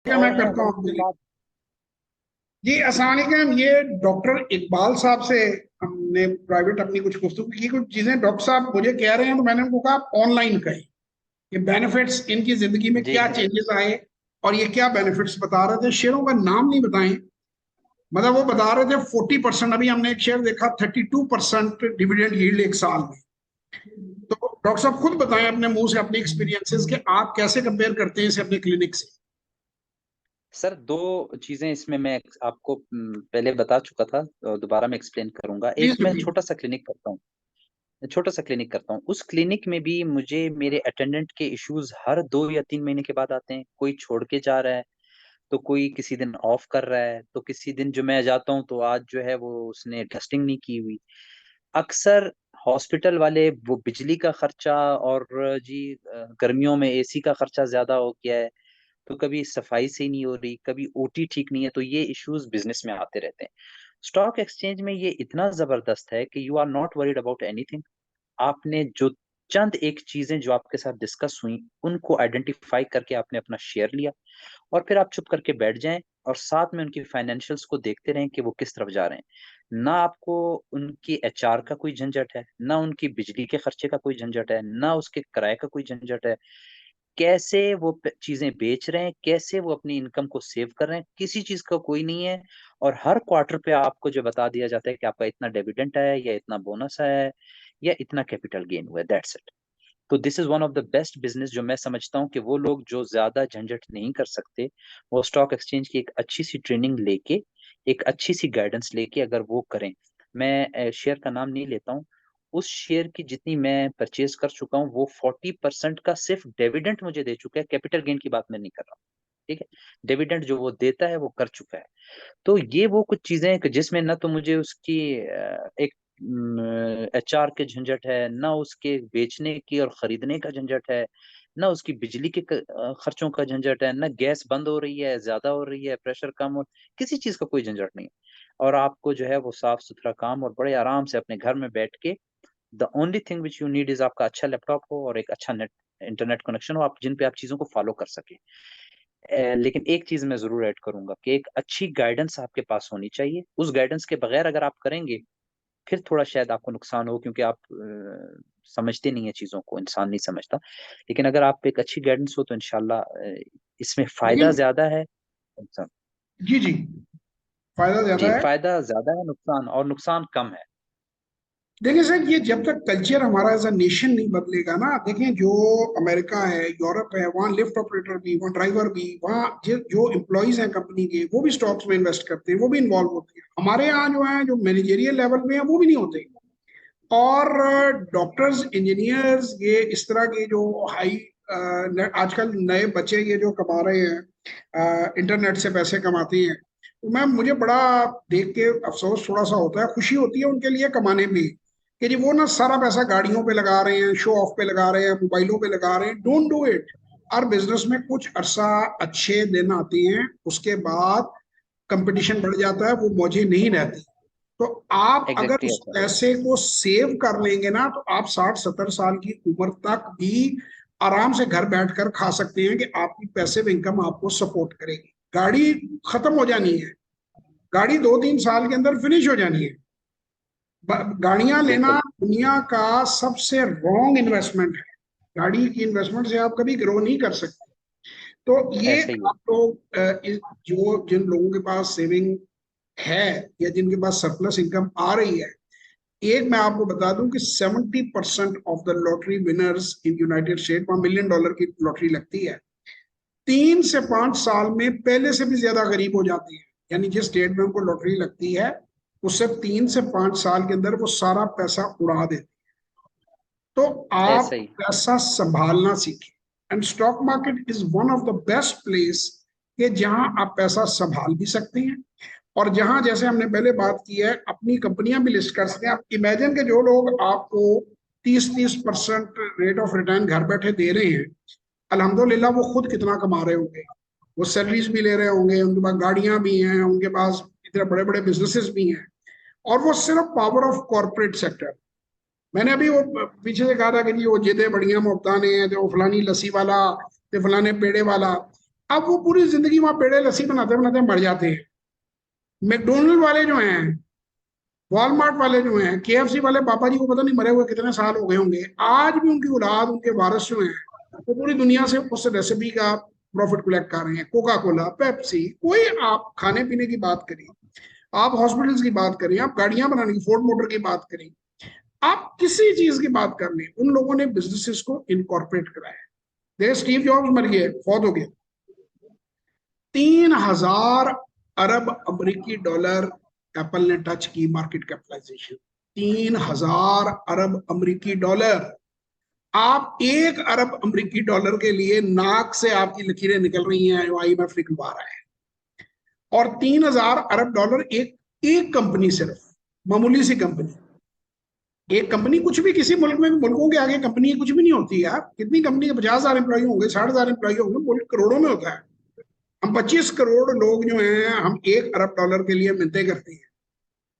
क्या और मैं करता हूँ उसके आपके लिए। बाद जी अस्सलाम वालेकुम। ये डॉक्टर इकबाल साहब से हमने प्राइवेट अपनी कुछ गुफ्तगू की, कुछ चीजें डॉक्टर साहब मुझे कह रहे हैं, तो मैंने उनको कहा आप ऑनलाइन कहें ये बेनिफिट्स इनकी जिंदगी में जी क्या जी चेंजेस आए और ये क्या बेनिफिट्स बता रहे थे। शेयरों का नाम नहीं बताएं, मतलब वो बता रहे थे 40%। अभी हमने एक शेयर देखा 32% डिविडेंड यील्ड एक साल में। तो डॉक्टर साहब खुद बताएं अपने मुंह से अपने एक्सपीरियंसेस के आप कैसे कंपेयर करते हैं इसे अपने क्लिनिक से। सर, दो चीजें इसमें मैं आपको पहले बता चुका था और दोबारा मैं एक्सप्लेन करूंगा। एक, प्लीज मैं रिपीट। छोटा सा क्लिनिक करता हूँ। उस क्लिनिक में भी मुझे मेरे अटेंडेंट के इश्यूज हर 2 या 3 महीने के बाद आते हैं। कोई छोड़ के जा रहा है, तो कोई किसी दिन ऑफ कर रहा है, तो किसी दिन जो मैं जाता हूँ तो आज जो है वो उसने डस्टिंग नहीं की हुई। अक्सर हॉस्पिटल वाले वो बिजली का खर्चा और जी गर्मियों में एसी का खर्चा ज्यादा हो गया है, तो कभी सफाई सही नहीं हो रही, कभी ओटी ठीक नहीं है, तो ये इश्यूज बिजनेस में आते रहते हैं। स्टॉक एक्सचेंज में ये इतना जबरदस्त है कि you are not worried about anything. आपने जो चंद एक चीजें जो आपके साथ डिस्कस हुई उनको आइडेंटिफाई करके आपने अपना शेयर लिया, और फिर आप चुप करके बैठ जाएं और साथ में उनकी फाइनेंशियल्स को देखते रहें कि वो किस तरफ जा रहे हैं। ना आपको उनकी एचआर का कोई झंझट है, ना उनकी बिजली के खर्चे का कोई झंझट है, ना उसके किराए का कोई झंझट है। कैसे वो चीजें बेच रहे हैं, कैसे वो अपनी इनकम को सेव कर रहे हैं, किसी चीज का कोई नहीं है। और हर क्वार्टर पे आपको जो बता दिया जाता है कि आपका इतना डिविडेंड आया है, या इतना बोनस आया है, या इतना कैपिटल गेन हुआ है, दैट्स इट। तो this is one of the best business जो मैं समझता हूँ कि वो लोग जो ज्यादा झंझट नहीं कर सकते, वो स्टॉक एक्सचेंज की एक अच्छी सी ट्रेनिंग लेके, एक अच्छी सी गाइडेंस लेके अगर वो करें। मैं शेयर का नाम नहीं लेता हूँ। उस शेयर की जितनी मैं परचेज कर चुका हूँ, वो 40% का सिर्फ डिविडेंड मुझे दे चुका है। कैपिटल गेन की बात मैं नहीं कर रहा हूँ, ठीक है। डिविडेंड जो वो देता है वो कर चुका है। तो ये वो कुछ चीजें हैं कि जिसमें ना तो मुझे उसकी एक एचआर के झंझट है, ना उसके बेचने की और खरीदने का झंझट है, ना उसकी बिजली के खर्चों का झंझट है, ना गैस बंद हो रही है, ज्यादा हो रही है, प्रेशर कम हो, किसी चीज का कोई झंझट नहीं है। और आपको जो है वो साफ सुथरा काम और बड़े आराम से अपने घर में बैठ के, the only thing which you need is आपका अच्छा लैपटॉप हो और एक अच्छा नेट इंटरनेट कनेक्शन हो, आप जिन पे आप चीजों को फॉलो कर सके। लेकिन एक चीज मैं जरूर ऐड करूंगा कि एक अच्छी गाइडेंस आपके पास होनी चाहिए। उस गाइडेंस के बगैर अगर आप करेंगे, फिर थोड़ा शायद आपको नुकसान हो, क्योंकि आप समझते नहीं है चीजों को, इंसान नहीं समझता। लेकिन अगर आप एक अच्छी गाइडेंस हो तो इंशाल्लाह इसमें फायदा लेकिन ज्यादा है। नुकसान, जी जी, फायदा जी, ज्यादा है। फायदा ज्यादा है, नुकसान और नुकसान कम है। देखिए सर, ये जब तक कल्चर हमारा एज अ नेशन नहीं बदलेगा ना, देखें जो अमेरिका है, यूरोप है, वहाँ लिफ्ट ऑपरेटर भी, वहाँ ड्राइवर भी, वहाँ जो एम्प्लॉयज हैं कंपनी के, वो भी स्टॉक्स में इन्वेस्ट करते हैं, वो भी इन्वॉल्व होते हैं। हमारे यहाँ जो है, जो मैनेजरियल लेवल में है, वो भी नहीं होते। और डॉक्टर्स, इंजीनियर्स, ये इस तरह के जो हाई आजकल नए बच्चे ये जो कमा रहे हैं, इंटरनेट से पैसे कमाते हैं, तो मैम मुझे बड़ा देख के अफसोस थोड़ा सा होता है, खुशी होती है उनके लिए कमाने में कि जी वो ना सारा पैसा गाड़ियों पे लगा रहे हैं, शो ऑफ पे लगा रहे हैं, मोबाइलों पे लगा रहे हैं। Don't do it. और बिजनेस में कुछ अरसा अच्छे दिन आते हैं, उसके बाद कंपटीशन बढ़ जाता है, वो मौजें नहीं रहती। तो आप अगर एग्जैक्टली उस ऐसा है। पैसे को सेव कर लेंगे ना, तो आप 60-70 साल की उम्र तक भी आराम से घर बैठकर खा सकते हैं कि आपकी पैसिव इनकम आपको सपोर्ट करेगी। गाड़ी खत्म हो जानी है, गाड़ी 2-3 साल के अंदर फिनिश हो जानी है। गाड़ियां लेना बिल्कुल दुनिया का सबसे रॉन्ग इन्वेस्टमेंट है। गाड़ी की इन्वेस्टमेंट से आप कभी ग्रो नहीं कर सकते। तो ये ऐसा ही है। आप लोग जो जिन लोगों के पास सेविंग है या जिनके पास सरप्लस इनकम आ रही है, एक मैं आपको बता दूं कि 70% of the lottery winners in United state, वहां $1 मिलियन की लॉटरी लगती है, 3 से 5 साल में पहले से भी ज्यादा गरीब हो जाते हैं। यानी जिस स्टेट में उनको लॉटरी लगती है, उससे 3 से 5 साल के अंदर वो सारा पैसा उड़ा देते। तो आप ऐसा ही। पैसा संभालना सीखें। And stock market is one of the best place कि जहां आप पैसा संभाल भी सकते हैं, और जहां जैसे हमने पहले बात की है, अपनी कंपनियां भी लिस्ट कर सकते हैं। आप इमेजिन के जो लोग आपको 30-30% रेट ऑफ रिटर्न घर बैठे दे रहे हैं, अल्हम्दुलिल्लाह वो खुद कितना कमा रहे होंगे। वो सैलरीज भी ले रहे होंगे, उनके पास गाड़ियां भी हैं, उनके पास इतने बड़े बड़े बिजनेसेस भी हैं। और वो सिर्फ पावर ऑफ कॉर्पोरेट सेक्टर। मैंने अभी वो पीछे से कहा था कि जी वो जिदे बढ़िया मुफ्तान है, तो फलानी लस्सी वाला, तो फलाने पेड़े वाला। अब वो पूरी जिंदगी वहां पेड़े लस्सी बनाते बनाते मर जाते हैं। मैकडोनल्ड वाले जो हैं, वॉलमार्ट वाले जो हैं, केएफसी वाले पापा जी को पता नहीं मरे हुए कितने साल हो गए होंगे, आज भी उनकी औलाद, उनके वारिस जो हैं, वो पूरी दुनिया से उस रेसिपी का प्रॉफिट कलेक्ट कर रहे हैं। कोका कोला, पेप्सी, कोई आप खाने पीने की बात करें, आप हॉस्पिटल्स की बात करें, आप गाड़ियां बनाने की, फोर्ड मोटर की बात करें, आप किसी चीज की बात कर लें, उन लोगों ने बिजनेसेस को इनकॉर्पोरेट कराया। देखिए स्टीव जॉब्स मर गए, फौत हो गए, 3,000 अरब अमेरिकी डॉलर एप्पल ने टच की मार्केट कैपिटलाइजेशन। 3,000 अरब अमेरिकी डॉलर। आप 1 अरब अमेरिकी डॉलर के लिए नाक से आपकी लकीरें निकल रही हैं, IMF निकलवा रहा है। और 3,000 अरब डॉलर एक एक कंपनी, सिर्फ मामूली सी कंपनी। एक कंपनी कुछ भी, किसी मुल्क में, मुल्कों के आगे कंपनी कुछ भी नहीं होती यार। कितनी कंपनी के 50,000 एम्प्लॉय होंगे, 60,000 एम्प्लॉय होंगे, मुल्क करोड़ों में होता है। हम 25 करोड़ लोग जो हैं, हम 1 अरब डॉलर के लिए मिलते करते हैं।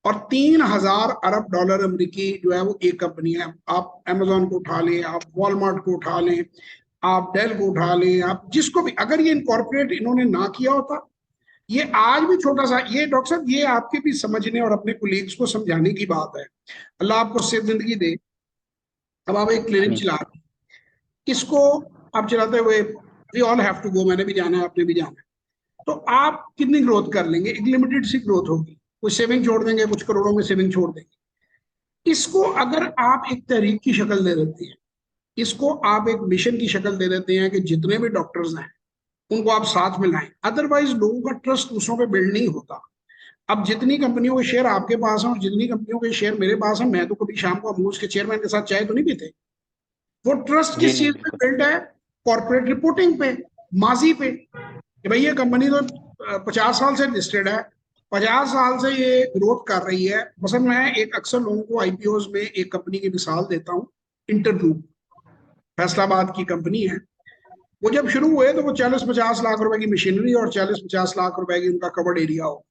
और 3,000 अरब डॉलर अमरीकी जो है वो एक कंपनी है। आप अमेजोन को उठा लें, आप वॉलमार्ट को उठा लें, आप डेल को उठा लें, आप जिसको भी, अगर ये इनकॉर्पोरेट इन्होंने ना किया होता, ये आज भी छोटा सा, ये डॉक्टर साहब, ये आपके भी समझने और अपने कुलीग्स को समझाने की बात है। अल्लाह आपको सेहत जिंदगी दे। अब आप एक क्लिनिक आमीन। चला रहे हैं, इसको आप चलाते हुए, we all have to go, मैंने भी जाना है, आपने भी जाना है, तो आप कितनी ग्रोथ कर लेंगे? एक लिमिटेड सी ग्रोथ होगी, कुछ सेविंग छोड़ देंगे, कुछ करोड़ों में सेविंग छोड़ देंगे। इसको अगर आप एक तहरीक की शक्ल दे देते हैं, इसको आप एक मिशन की शक्ल दे देते हैं कि जितने भी डॉक्टर्स हैं उनको आप साथ में लाएं, अदरवाइज लोगों का ट्रस्ट दूसरों पे बिल्ड नहीं होता। अब जितनी कंपनियों के शेयर आपके पास हैं और जितनी कंपनियों के शेयर मेरे पास हैं, मैं तो कभी शाम को अमूज के चेयरमैन के साथ चाय तो नहीं पीते। वो ट्रस्ट जी किस नहीं, चीज पे बिल्कुल। बिल्ड है? कॉर्पोरेट रिपोर्टिंग पे, माजी पे, कि भाई ये कंपनी तो 50 साल से रजिस्टर्ड है, 50 साल से ये ग्रोथ कर रही है। मसलन मैं एक अक्सर लोगों को आईपीओ में एक कंपनी की मिसाल देता हूँ, इंटरग्रुप, फैसलाबाद की कंपनी है। वो जब शुरू हुए तो वो 40-50 लाख रुपए की मशीनरी और 40-50 लाख रुपए की उनका कवर्ड एरिया हो।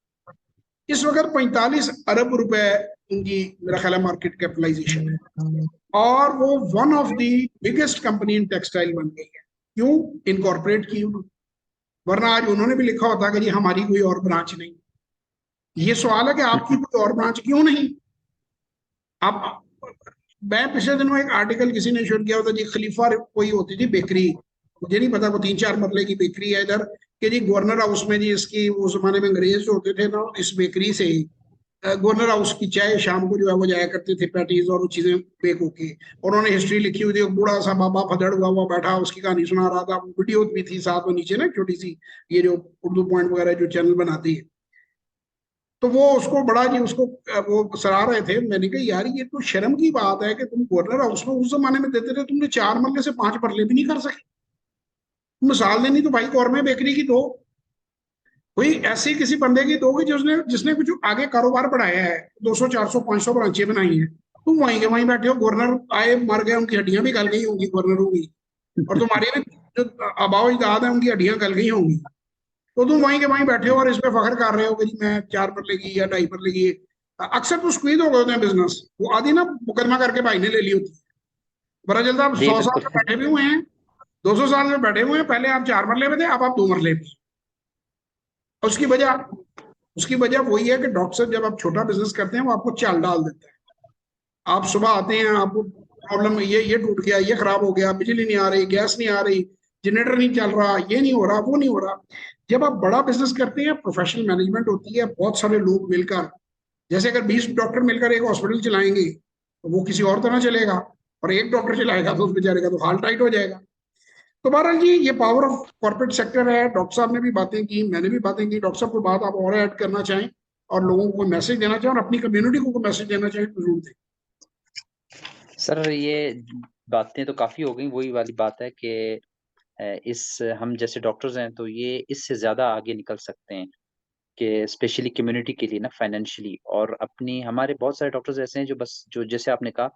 इस वक्त 45 अरब रुपए उनकी, मेरा ख्याल है, मार्केट कैपिटलाइजेशन है। और वो one of the biggest company in textile बन गई है। क्यों? इनकॉर्पोरेट की उन्होंने। वरना आज उन्होंने भी लिखा होता कि जी हमारी कोई और ब्रांच नहीं। ये सवाल है कि आपकी कोई और ब्रांच क्यों नहीं? आप, मैं पिछले दिनों एक आर्टिकल किसी ने शेयर किया होता जी, खलीफा कोई होती थी बेकरी, मुझे नहीं पता, वो 3-4 मरले की बेकरी है इधर, कि जी गवर्नर हाउस में जी इसकी, उस जमाने में अंग्रेज जो होते थे ना, इस बेकरी से ही गवर्नर हाउस की चाय शाम को जो है वो जाया करते थे, पैटीज और वो चीजें बेक होके। और उन्होंने हिस्ट्री लिखी हुई थी, एक बूढ़ा सा बाबा फदड़ हुआ बैठा उसकी कहानी सुना रहा था, वीडियो भी थी साथ में नीचे ना छोटी सी, ये जो उर्दू पॉइंट वगैरह जो चैनल बनाती है। तो वो उसको बड़ा जी, उसको वो सराह रहे थे। मैंने कहा यार ये तो शर्म की बात है कि तुम गवर्नर हाउस में उस जमाने में देते थे, तुमने 4 मरले से 5 मरले भी नहीं कर सके। मिसाल देनी तो भाई गौरमेंट बेकरी की दो, कोई ऐसी किसी बंदे की दो कि जिसने जिसने कुछ आगे कारोबार बढ़ाया है, 200 400 500 ब्रांचें बनाई हैं। तुम वहीं के वहीं बैठे हो, गवर्नर आए मर गए, उनकी हड्डियां भी गल गई होंगी गवर्नरों की, और तुम्हारी भी जो आबाओ इजाद है उनकी हड्डियां गल गई होंगी। तो तुम वहीं के वहीं बैठे हो और इस पे फख्र कर रहे हो कि जी मैं 4 मरले की या 2.5 मरले की। अक्सर तो स्क्वीज हो गए होते हैं बिजनेस, वो आधी ना मुकदमा करके भाई ने ले ली होती है। पता चलता आप जी 100 साल बिल्कुल। से बैठे भी हुए हैं, 200 साल से बैठे हुए हैं, पहले आप 4 मरले पे थे, अब आप 2 मरले पे। और उसकी वजह वही है कि डॉक्टर साहब जब आप छोटा बिजनेस करते हैं वो आपको चाल डाल देता है। आप सुबह आते हैं, आपको प्रॉब्लम, ये टूट गया, ये खराब हो गया, बिजली नहीं आ रही, गैस नहीं आ रही, जनरेटर नहीं चल रहा, ये नहीं हो रहा, वो नहीं हो रहा। जब आप बड़ा बिजनेस करते हैं, प्रोफेशनल मैनेजमेंट होती है, बहुत सारे लोग मिलकर, जैसे अगर 20 डॉक्टर मिलकर एक हॉस्पिटल चलाएंगे तो वो किसी और तरह चलेगा, और एक डॉक्टर चलाएगा तो उस बेचारे का तो हाल टाइट हो जाएगा। तो बहरहाल जी, ये पावर ऑफ कॉर्पोरेट सेक्टर है। डॉक्टर साहब ने भी बातें की, मैंने भी बातें की। डॉक्टर साहब को बात आप और ऐड करना चाहें और लोगों को मैसेज देना चाहें और अपनी कम्युनिटी को मैसेज देना चाहें तो जरूर दें। सर ये बातें तो काफी हो गई, वही वाली बात है कि इस हम जैसे डॉक्टर्स हैं तो ये इससे ज्यादा आगे निकल सकते हैं, कि स्पेशली कम्युनिटी के लिए ना, फाइनेंशियली। और अपनी, हमारे बहुत सारे डॉक्टर्स ऐसे हैं जो बस, जो जैसे आपने कहा,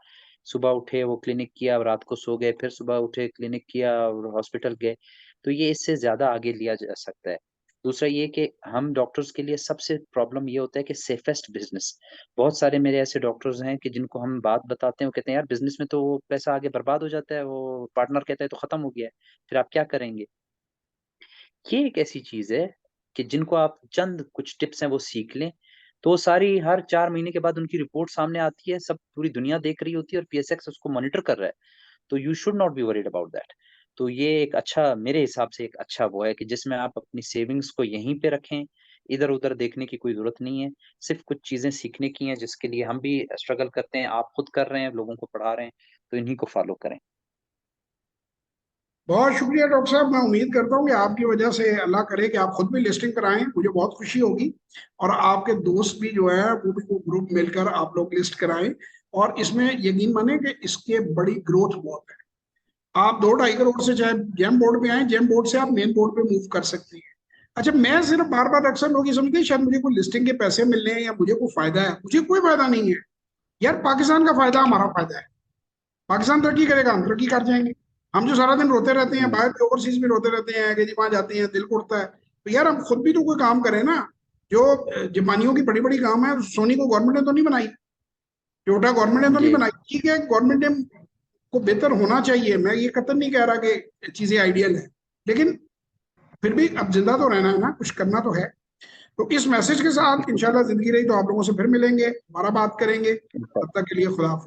सुबह उठे वो क्लिनिक किया, रात को सो गए, फिर सुबह उठे क्लिनिक किया और हॉस्पिटल गए। तो ये इससे ज्यादा आगे लिया जा सकता है। दूसरा ये कि हम डॉक्टर्स के लिए सबसे प्रॉब्लम ये होता है कि सेफेस्ट बिजनेस। बहुत सारे मेरे ऐसे डॉक्टर्स हैं कि जिनको हम बात बताते हैं, वो कहते हैं यार बिजनेस में तो वो पैसा आगे बर्बाद हो जाता है, वो पार्टनर कहता है तो खत्म हो गया है, फिर आप क्या करेंगे। ये एक ऐसी चीज है कि जिनको आप चंद कुछ टिप्स हैं वो सीख लें, तो वो सारी हर 4 महीने के बाद उनकी रिपोर्ट सामने आती है, सब पूरी दुनिया देख रही होती है और पीएसएक्स उसको मॉनिटर कर रहा है। तो you should not be worried about that. तो ये एक अच्छा, मेरे हिसाब से एक अच्छा वो है कि जिसमें आप अपनी सेविंग्स को यहीं पे रखें, इधर-उधर देखने की कोई ज़रूरत नहीं है। सिर्फ़ कुछ चीज़ें सीखने की हैं जिसके लिए हम भी स्ट्रगल करते हैं, आप खुद कर रहे हैं, लोगों को पढ़ा रहे हैं, तो इन्हीं को फ़ॉलो करें। बहुत शुक्रिया डॉक्टर साहब। मैं उम्मीद करता हूँ कि आपकी वजह से अल्लाह करे कि आप खुद भी लिस्टिंग कराएं, मुझे बहुत खुशी होगी। और आपके दोस्त भी जो है वो भी, वो ग्रुप मिलकर आप लोग लिस्ट कराएं। और इसमें यकीन माने कि इसके बड़ी ग्रोथ बहुत है। आप 2-2.5 करोड़ से चाहे जेम बोर्ड पे आए, जेम बोर्ड से आप मेन बोर्ड पे मूव कर सकती हैं। अच्छा, मैं सिर्फ बार बार अक्सर लोग ये समझते हैं शायद मुझे कोई लिस्टिंग के पैसे मिलने हैं या मुझे कोई फायदा है। मुझे कोई फायदा नहीं है यार, पाकिस्तान का फायदा हमारा फायदा है। पाकिस्तान तरक्की करेगा, हम तरक्की कर जाएंगे। हम जो सारा दिन रोते रहते हैं, हुँ, बाहर के ओवरसीज में रोते रहते हैं कि जी वहां जाते हैं दिल को उठता है, तो यार हम खुद भी तो कोई काम करें ना। जो जापानियों की बड़ी बड़ी काम है, सोनी को गवर्नमेंट ने तो नहीं बनाई, टोयोटा गवर्नमेंट ने तो नहीं जी, बनाई। ठीक है, गवर्नमेंट ने को बेहतर होना चाहिए, मैं ये कतई नहीं कह रहा कि चीजें आइडियल है, लेकिन फिर भी अब जिंदा तो रहना है ना, कुछ करना तो है। तो इस मैसेज के साथ इंशाल्लाह जिंदगी रही तो आप लोगों से फिर मिलेंगे, दोबारा बात करेंगे। तब इंशाल्लाह। तक के लिए खुदा हाफिज।